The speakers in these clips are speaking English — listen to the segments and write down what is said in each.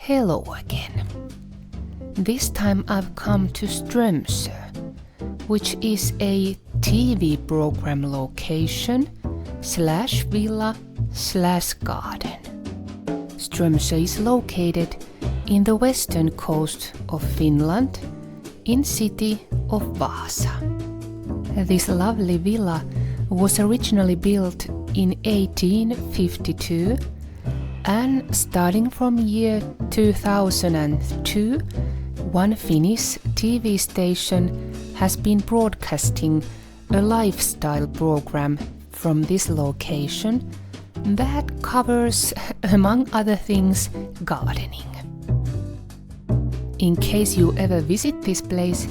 Hello again. This time I've come to Strömsö, which is a TV program location / villa / garden. Strömsö is located in the western coast of Finland, in city of Vaasa. This lovely villa was originally built in 1852, and starting from year 2002, one Finnish TV station has been broadcasting a lifestyle program from this location that covers, among other things, gardening. In case you ever visit this place,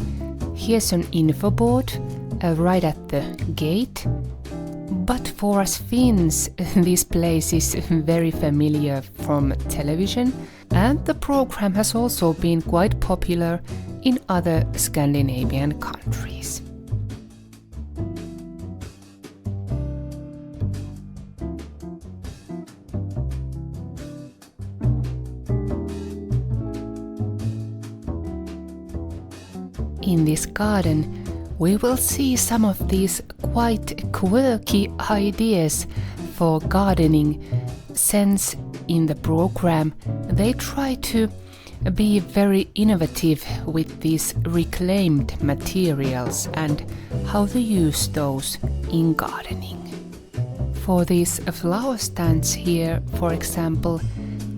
here's an info board right at the gate. But for us Finns, this place is very familiar from television, and the program has also been quite popular in other Scandinavian countries. In this garden, we will see some of these quite quirky ideas for gardening, since in the program they try to be very innovative with these reclaimed materials and how to use those in gardening. For these flower stands here, for example,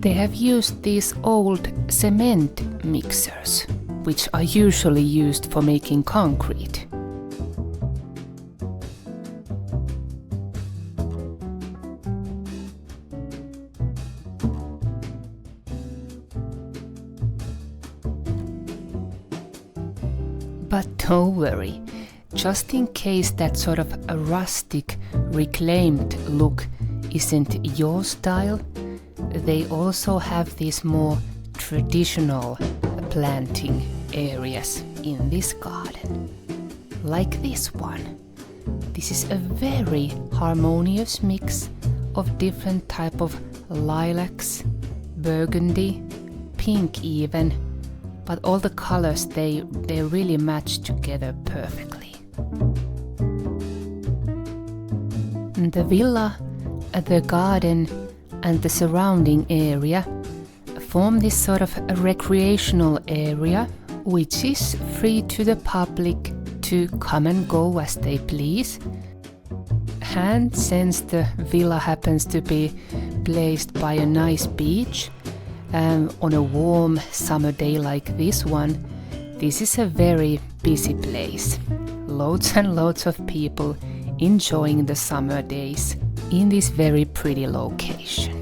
they have used these old cement mixers, which are usually used for making concrete. But don't worry, just in case that sort of a rustic, reclaimed look isn't your style, they also have these more traditional planting areas in this garden, like this one. This is a very harmonious mix of different type of lilacs, burgundy, pink even, but all the colors they really match together perfectly. The villa, the garden and the surrounding area form this sort of a recreational area which is free to the public to come and go as they please. And since the villa happens to be placed by a nice beach, on a warm summer day like this one, this is a very busy place. Loads and loads of people enjoying the summer days in this very pretty location.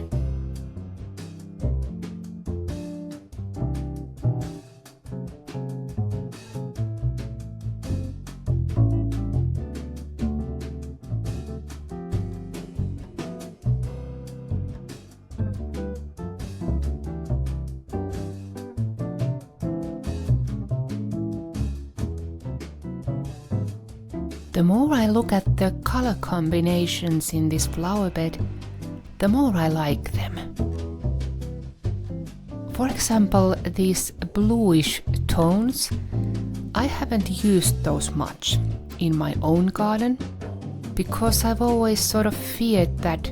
The more I look at the color combinations in this flower bed, the more I like them. For example, these bluish tones, I haven't used those much in my own garden because I've always sort of feared that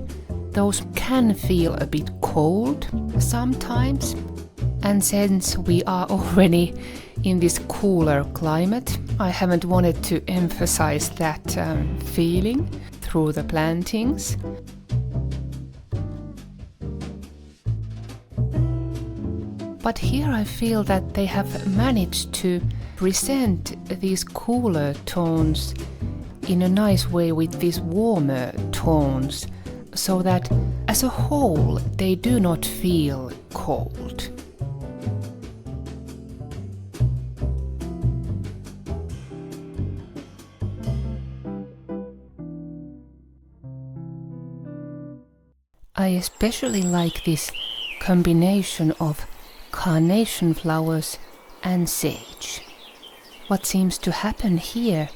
those can feel a bit cold sometimes. And since we are already in this cooler climate, I haven't wanted to emphasize that feeling through the plantings. But here I feel that they have managed to present these cooler tones in a nice way with these warmer tones, so that as a whole they do not feel cold. I especially like this combination of carnation flowers and sage. What seems to happen here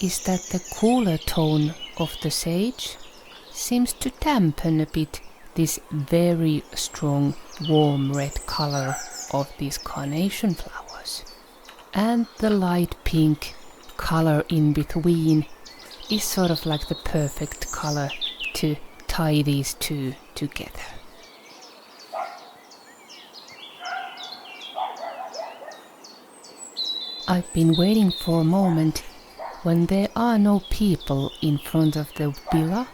is that the cooler tone of the sage seems to dampen a bit this very strong warm red color of these carnation flowers. And the light pink color in between is sort of like the perfect color to tie these two together. I've been waiting for a moment when there are no people in front of the villa,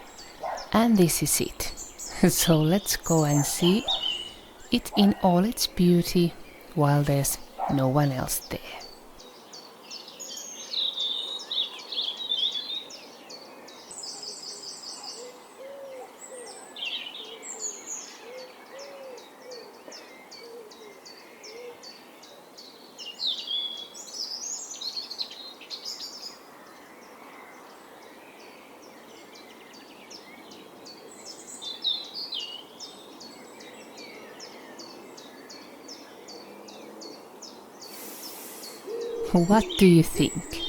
and this is it. So let's go and see it in all its beauty while there's no one else there. What do you think?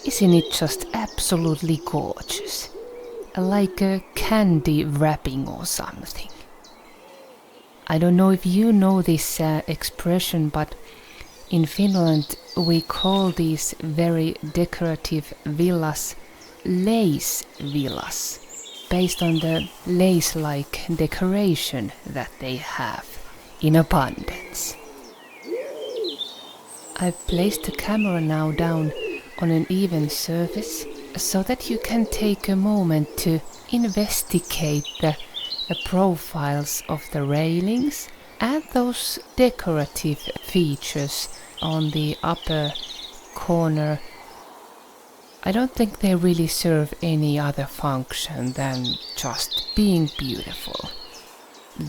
Isn't it just absolutely gorgeous? Like a candy wrapping or something. I don't know if you know this expression, but in Finland we call these very decorative villas lace villas, based on the lace-like decoration that they have in abundance. I've placed the camera now down on an even surface so that you can take a moment to investigate the profiles of the railings and those decorative features on the upper corner. I don't think they really serve any other function than just being beautiful.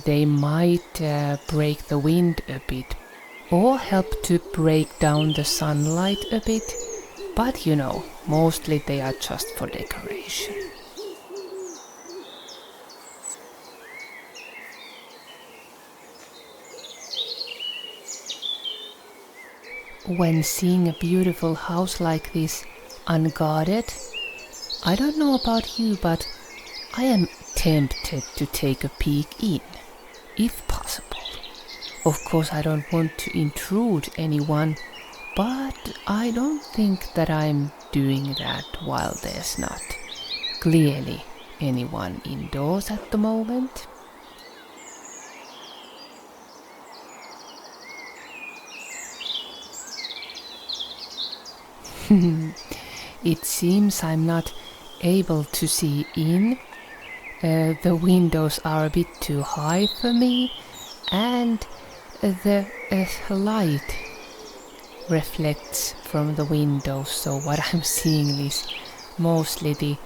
They might break the wind a bit, or help to break down the sunlight a bit, but you know, mostly they are just for decoration. When seeing a beautiful house like this unguarded, I don't know about you, but I am tempted to take a peek in, if possible. Of course, I don't want to intrude anyone, but I don't think that I'm doing that while there's not clearly anyone indoors at the moment. It seems I'm not able to see in. The windows are a bit too high for me, and the light reflects from the windows, so what I'm seeing is mostly the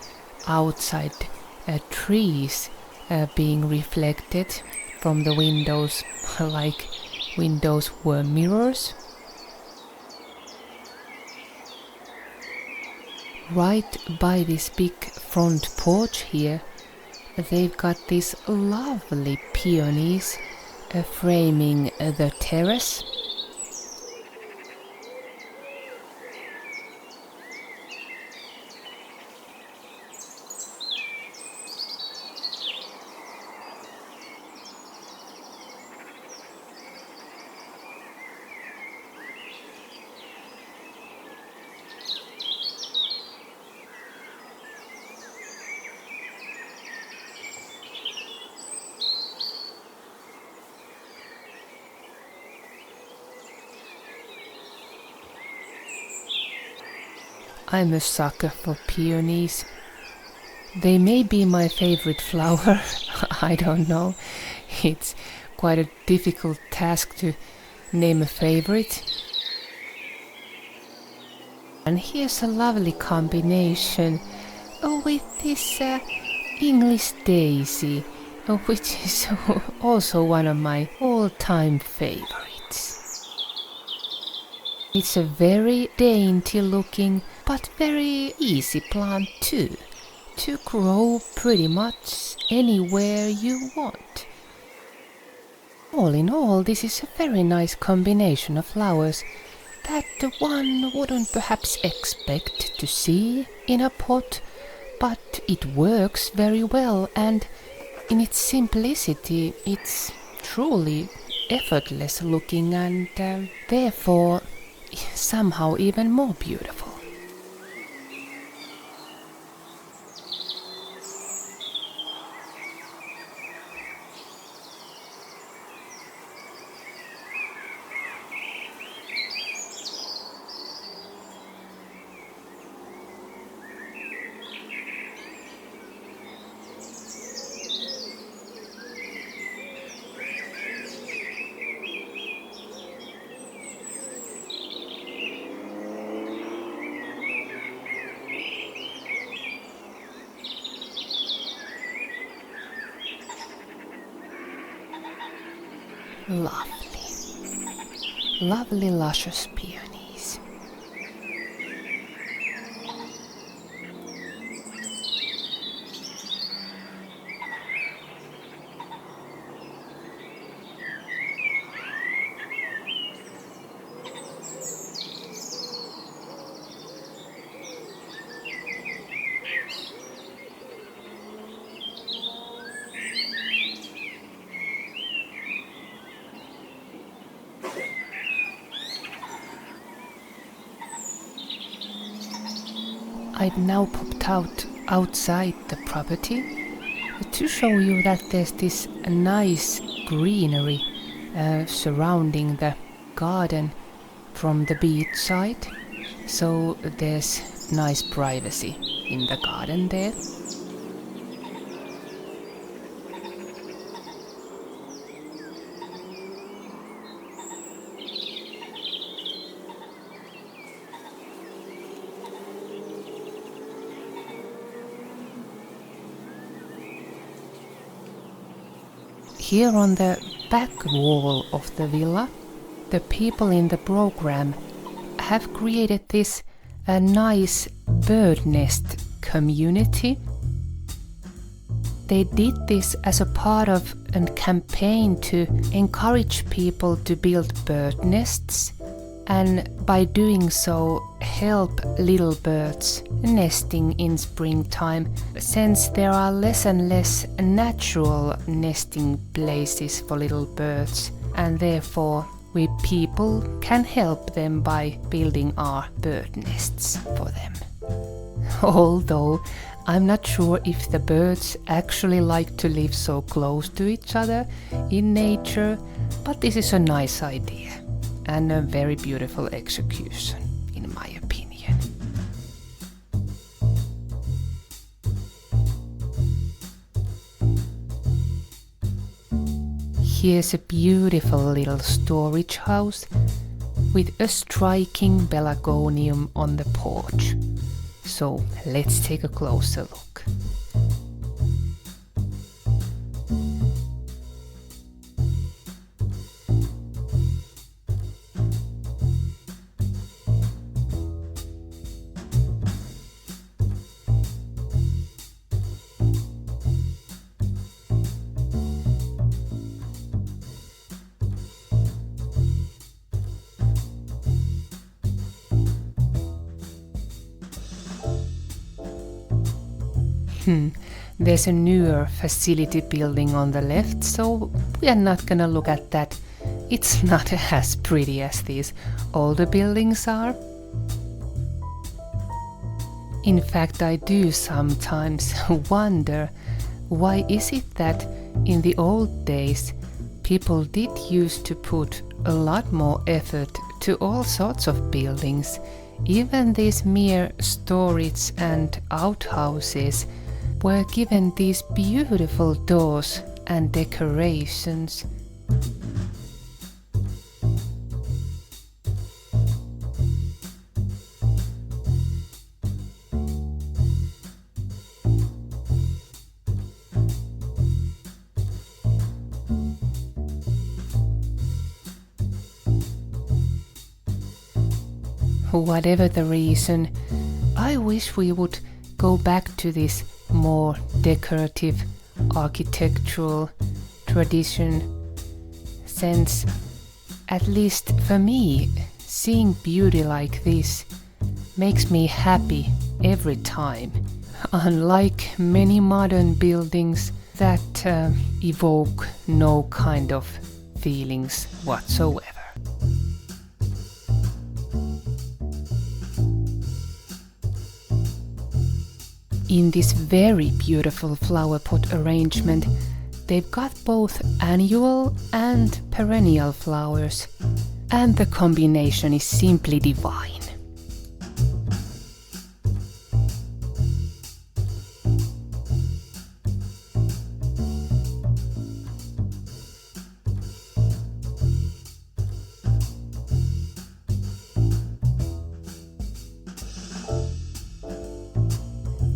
outside trees being reflected from the windows, like windows were mirrors. Right by this big front porch here, they've got these lovely peonies framing the terrace. I'm a sucker for peonies. They may be my favorite flower, I don't know. It's quite a difficult task to name a favorite. And here's a lovely combination with this English daisy, which is also one of my all-time favorites. It's a very dainty looking but very easy plant too, to grow pretty much anywhere you want. All in all, this is a very nice combination of flowers that one wouldn't perhaps expect to see in a pot, but it works very well, and In its simplicity, it's truly effortless looking and therefore somehow even more beautiful. Lovely, lovely luscious peonies. I've now popped outside the property to show you that there's this nice greenery surrounding the garden from the beach side. So there's nice privacy in the garden there. Here on the back wall of the villa, the people in the program have created this nice bird nest community. They did this as a part of a campaign to encourage people to build bird nests and by doing so help little birds nesting in springtime, since there are less and less natural nesting places for little birds, and therefore we people can help them by building our bird nests for them. Although I'm not sure if the birds actually like to live so close to each other in nature, but this is a nice idea and a very beautiful execution, in my opinion. Here's a beautiful little storage house with a striking pelargonium on the porch. So let's take a closer look. There's a newer facility building on the left, so we are not gonna look at that. It's not as pretty as these older buildings are. In fact, I do sometimes wonder, why is it that in the old days people did used to put a lot more effort to all sorts of buildings, even these mere storage and outhouses were given these beautiful doors and decorations. Whatever the reason, I wish we would go back to this more decorative architectural tradition, since, at least for me, seeing beauty like this makes me happy every time. Unlike many modern buildings, that evoke no kind of feelings whatsoever. In this very beautiful flower pot arrangement, they've got both annual and perennial flowers, and the combination is simply divine.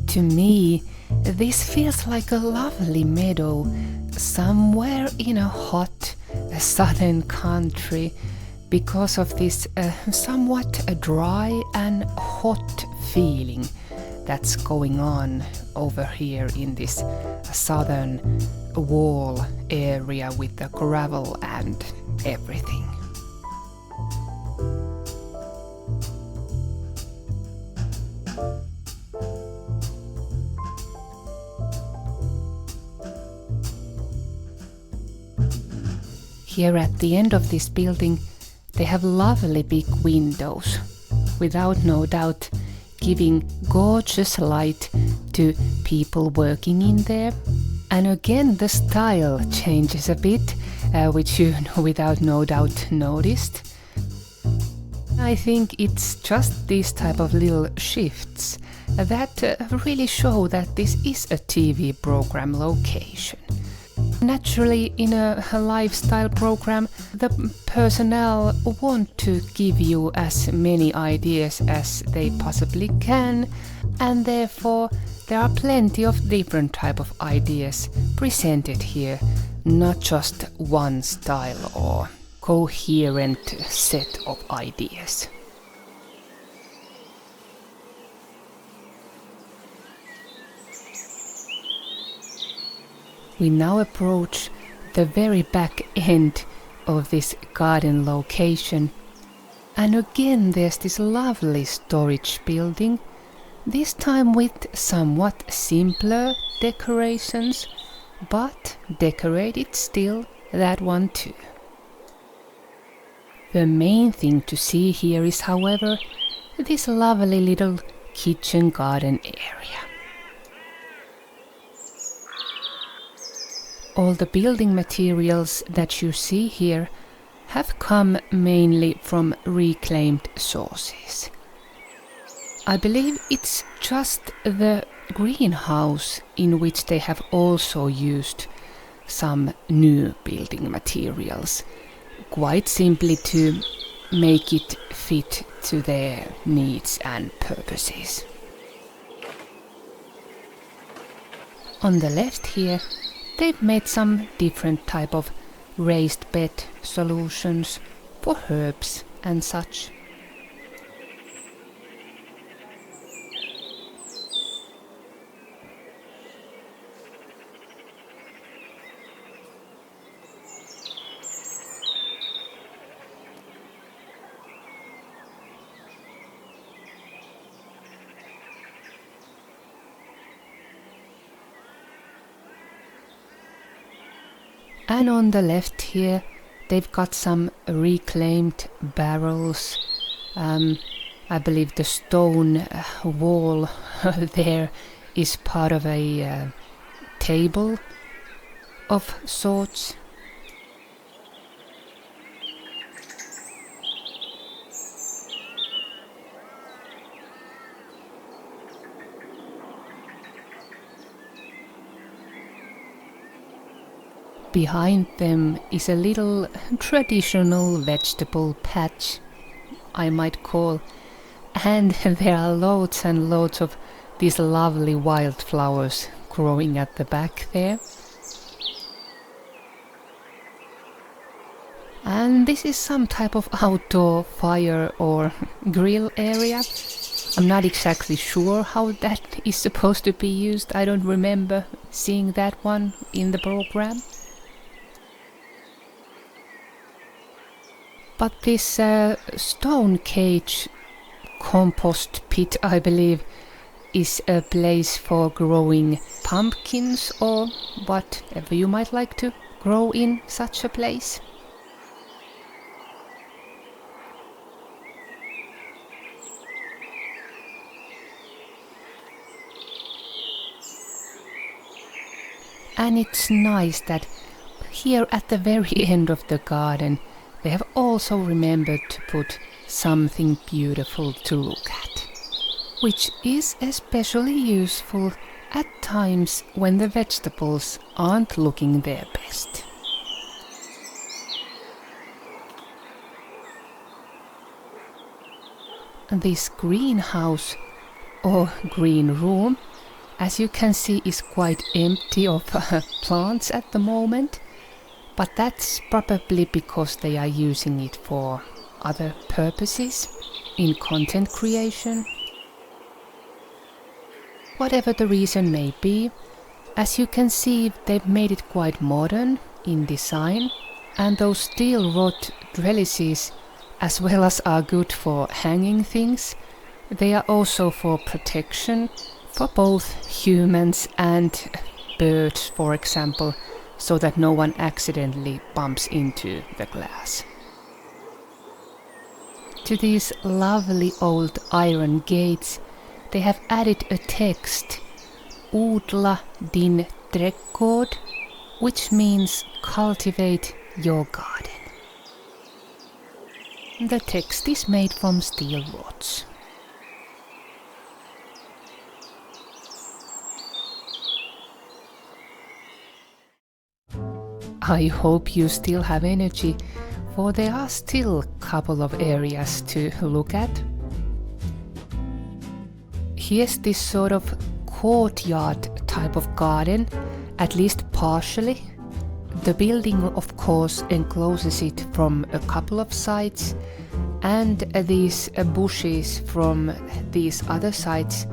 To me, this feels like a lovely meadow somewhere in a hot southern country because of this somewhat dry and hot feeling that's going on over here in this southern wall area with the gravel and everything. Here at the end of this building, they have lovely big windows, without no doubt giving gorgeous light to people working in there. And again, the style changes a bit, which you without no doubt noticed. I think it's just these type of little shifts that really show that this is a TV program location. Naturally, in a lifestyle program, the personnel want to give you as many ideas as they possibly can, and therefore there are plenty of different type of ideas presented here, not just one style or coherent set of ideas. We now approach the very back end of this garden location, and again there's this lovely storage building, this time with somewhat simpler decorations, but decorated still, that one too. The main thing to see here is, however, this lovely little kitchen garden area. All the building materials that you see here have come mainly from reclaimed sources. I believe it's just the greenhouse in which they have also used some new building materials, quite simply to make it fit to their needs and purposes. On the left here, they've made some different type of raised bed solutions for herbs and such. And on the left here, they've got some reclaimed barrels. I believe the stone wall there is part of a table of sorts. Behind them is a little traditional vegetable patch, I might call, and there are loads and loads of these lovely wildflowers growing at the back there. And this is some type of outdoor fire or grill area. I'm not exactly sure how that is supposed to be used. I don't remember seeing that one in the program. But this stone cage compost pit, I believe, is a place for growing pumpkins or whatever you might like to grow in such a place. And it's nice that here at the very end of the garden they have also remembered to put something beautiful to look at, which is especially useful at times when the vegetables aren't looking their best. This greenhouse or green room, as you can see, is quite empty of plants at the moment, but that's probably because they are using it for other purposes in content creation. Whatever the reason may be, as you can see, they've made it quite modern in design, and those steel rod trellises, as well as are good for hanging things, they are also for protection for both humans and birds, for example, so that no one accidentally bumps into the glass. To these lovely old iron gates, they have added a text, Odla din trädgård, which means cultivate your garden. The text is made from steel rods. I hope you still have energy, for there are still a couple of areas to look at. Here's this sort of courtyard type of garden, at least partially. The building of course encloses it from a couple of sides, and these bushes from these other sides,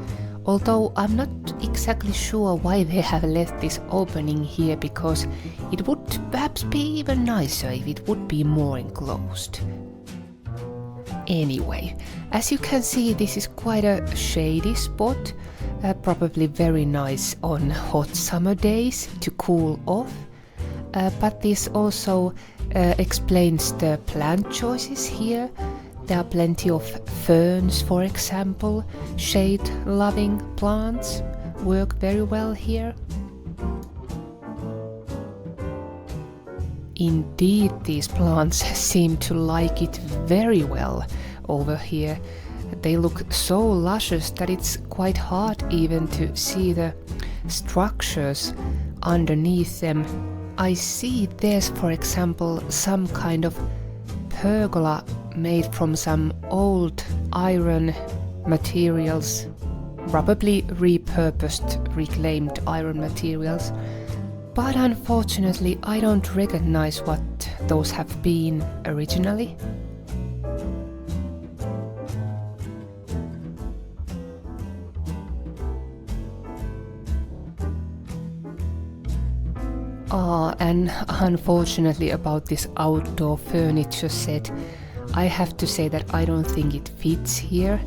although I'm not exactly sure why they have left this opening here, because it would perhaps be even nicer if it would be more enclosed. Anyway, as you can see, this is quite a shady spot, probably very nice on hot summer days to cool off, but this also explains the plant choices here. There are plenty of ferns, for example. Shade-loving plants work very well here. Indeed, these plants seem to like it very well over here. They look so luscious that it's quite hard even to see the structures underneath them. I see there's, for example, some kind of pergola made from some old iron materials, probably repurposed, reclaimed iron materials. But unfortunately, I don't recognize what those have been originally. And unfortunately about this outdoor furniture set, I have to say that I don't think it fits here.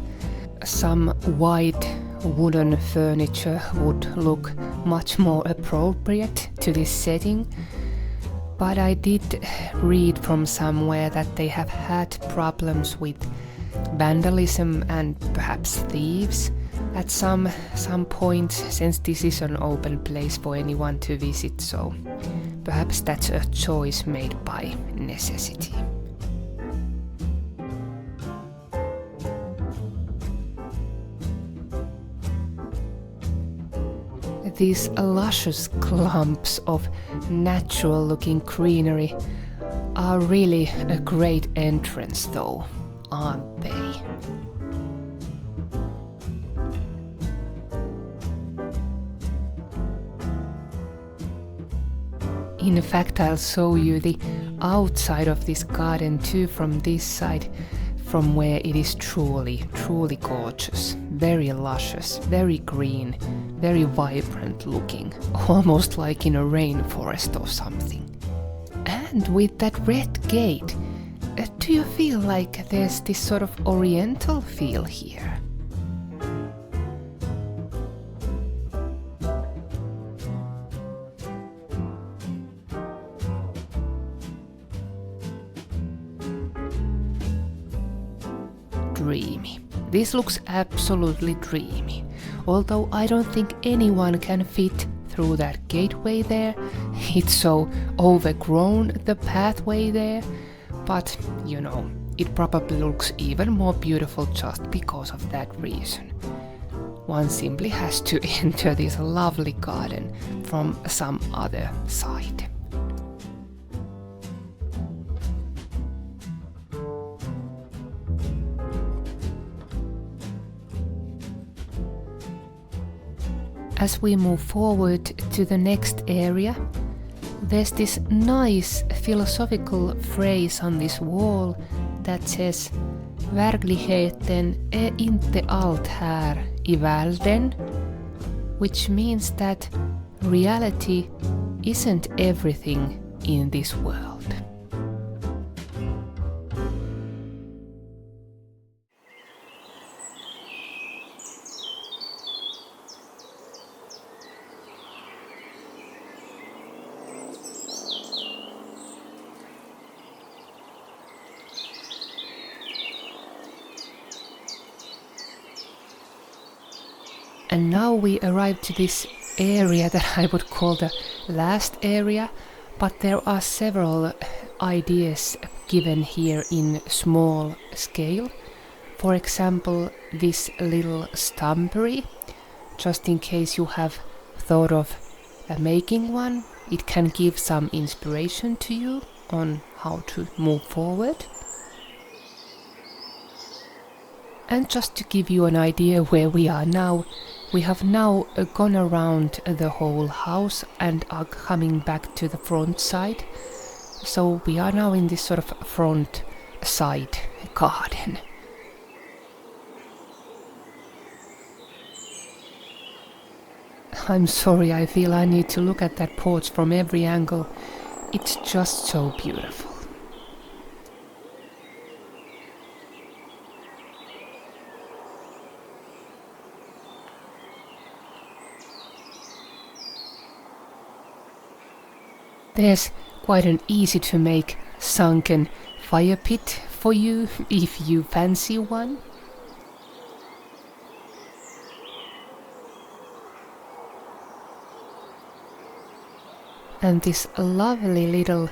Some white wooden furniture would look much more appropriate to this setting. But I did read from somewhere that they have had problems with vandalism and perhaps thieves at some point, since this is an open place for anyone to visit, so perhaps that's a choice made by necessity. These luscious clumps of natural-looking greenery are really a great entrance though, aren't they? In fact, I'll show you the outside of this garden too from this side, from where it is truly gorgeous, very luscious, very green, very vibrant looking, almost like in a rainforest or something. And with that red gate, do you feel like there's this sort of oriental feel here? dreamy. This looks absolutely dreamy. Although I don't think anyone can fit through that gateway there. It's so overgrown, the pathway there. But, you know, it probably looks even more beautiful just because of that reason. One simply has to enter this lovely garden from some other side. As we move forward to the next area, there's this nice philosophical phrase on this wall that says "Verkligheten är inte allt här i världen", which means that reality isn't everything in this world. And now we arrive to this area that I would call the last area, but there are several ideas given here in small scale. For example, this little stumpery, just in case you have thought of making one, it can give some inspiration to you on how to move forward. And just to give you an idea where we are now, we have now gone around the whole house and are coming back to the front side. So we are now in this sort of front side garden. I'm sorry, I feel I need to look at that porch from every angle. It's just so beautiful. There's quite an easy to make sunken fire pit for you if you fancy one. And this lovely little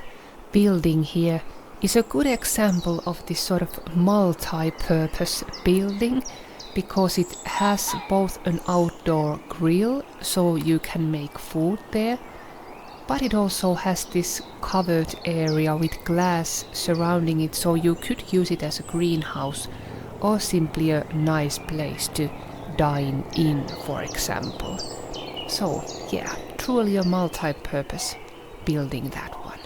building here is a good example of this sort of multi-purpose building, because it has both an outdoor grill so you can make food there, but it also has this covered area with glass surrounding it, so you could use it as a greenhouse or simply a nice place to dine in, for example. So yeah, truly a multi-purpose building, that one.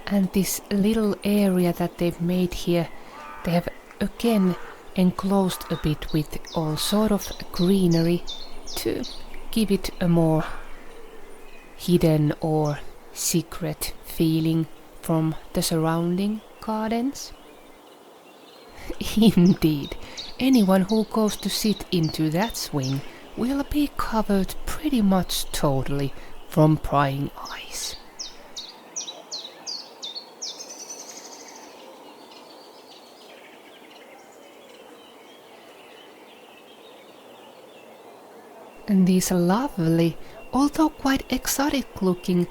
And this little area that they've made here, they have again enclosed a bit with all sort of greenery to give it a more hidden or secret feeling from the surrounding gardens. Indeed, anyone who goes to sit into that swing will be covered pretty much totally from prying eyes. And these lovely, although quite exotic looking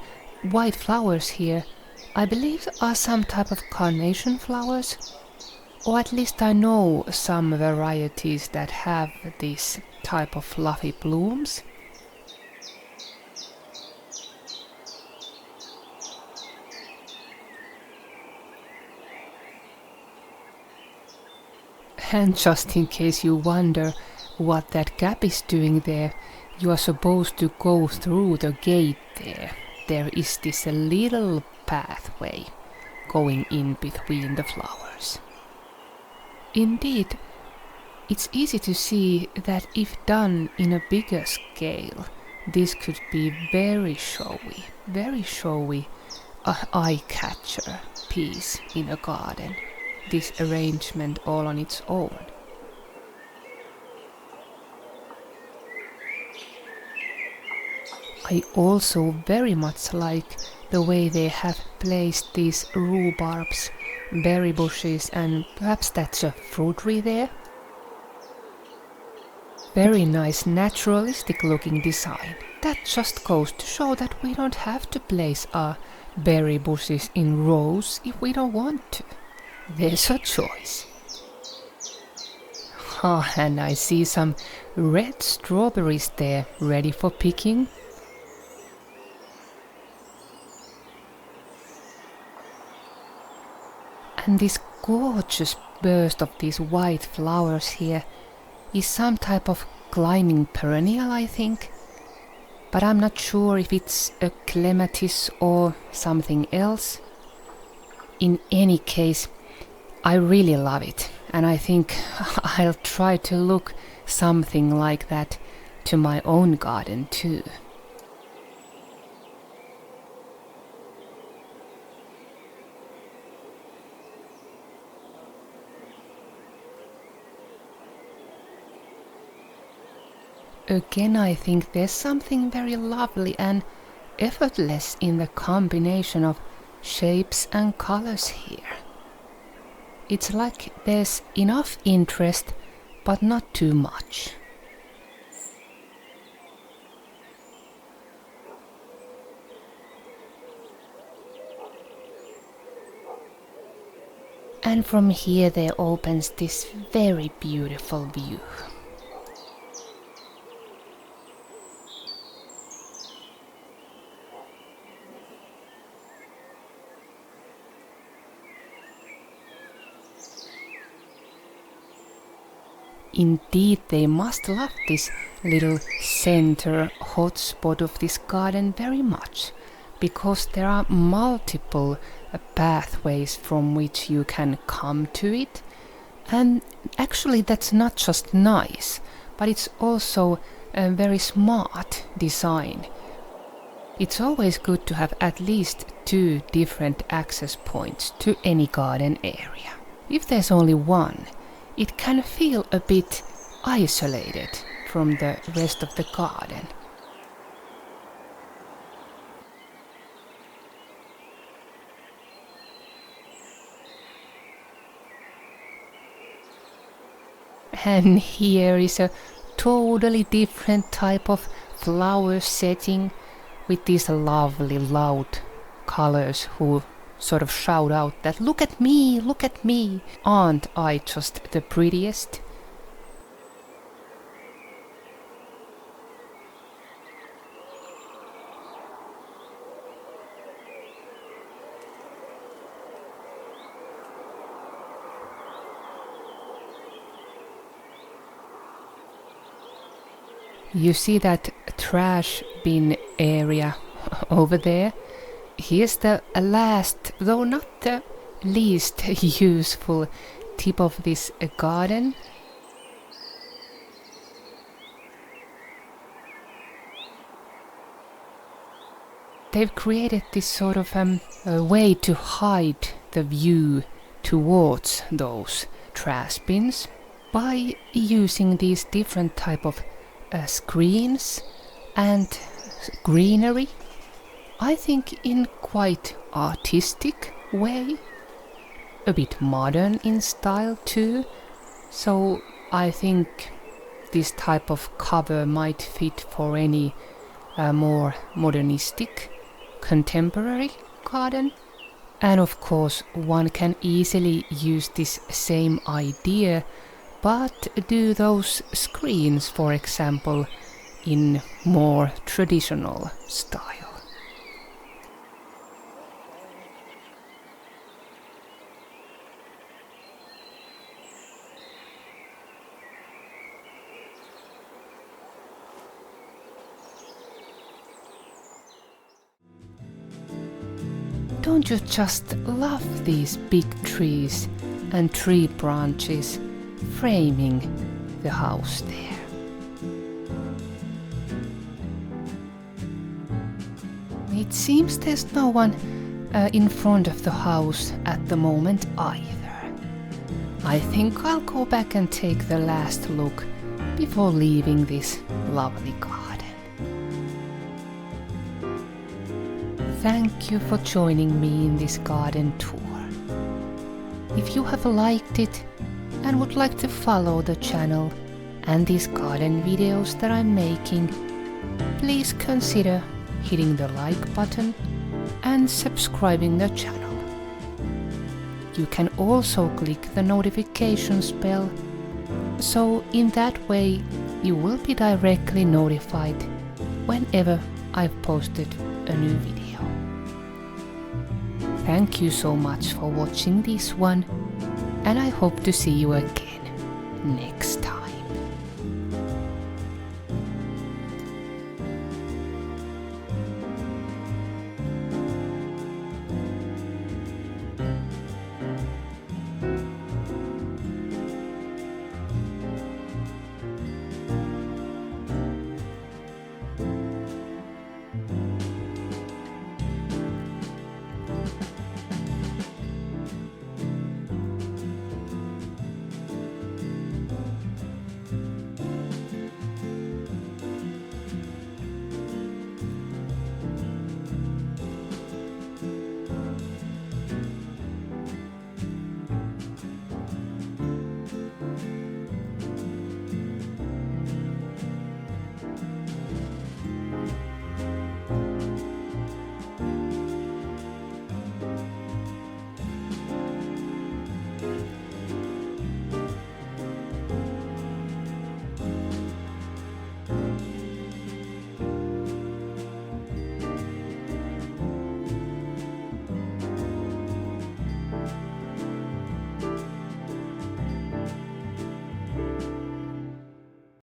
white flowers here, I believe are some type of carnation flowers. Or at least I know some varieties that have this type of fluffy blooms. And just in case you wonder what that gap is doing there, you are supposed to go through the gate there. There is this little pathway going in between the flowers. Indeed, it's easy to see that if done in a bigger scale, this could be very showy eye-catcher piece in a garden. This arrangement all on its own. I also very much like the way they have placed these rhubarbs, berry bushes, and perhaps that's a fruit tree there. Very nice naturalistic looking design. That just goes to show that we don't have to place our berry bushes in rows if we don't want to. There's a choice. Oh, and I see some red strawberries there ready for picking. And this gorgeous burst of these white flowers here is some type of climbing perennial, I think. But I'm not sure if it's a clematis or something else. In any case, I really love it, and I think I'll try to look something like that to my own garden too. Again, I think there's something very lovely and effortless in the combination of shapes and colors here. It's like there's enough interest, but not too much. And from here there opens this very beautiful view. Indeed, they must love this little center hotspot of this garden very much, because there are multiple pathways from which you can come to it. And actually that's not just nice, but it's also a very smart design. It's always good to have at least 2 different access points to any garden area. If there's only one, it can feel a bit isolated from the rest of the garden. And here is a totally different type of flower setting with these lovely loud colors who sort of shout out that look at me, aren't I just the prettiest? You see that trash bin area over there? Here's the last, though not the least useful tip of this garden. They've created this sort of a way to hide the view towards those trash bins by using these different type of screens and greenery. I think in quite artistic way, a bit modern in style too. So I think this type of cover might fit for any more modernistic, contemporary garden. And of course one can easily use this same idea, but do those screens, for example, in more traditional style. Don't you just love these big trees and tree branches framing the house there? It seems there's no one in front of the house at the moment either. I think I'll go back and take the last look before leaving this lovely garden. Thank you for joining me in this garden tour. If you have liked it and would like to follow the channel and these garden videos that I'm making, please consider hitting the like button and subscribing the channel. You can also click the notifications bell, so in that way you will be directly notified whenever I've posted a new video. Thank you so much for watching this one, and I hope to see you again next time.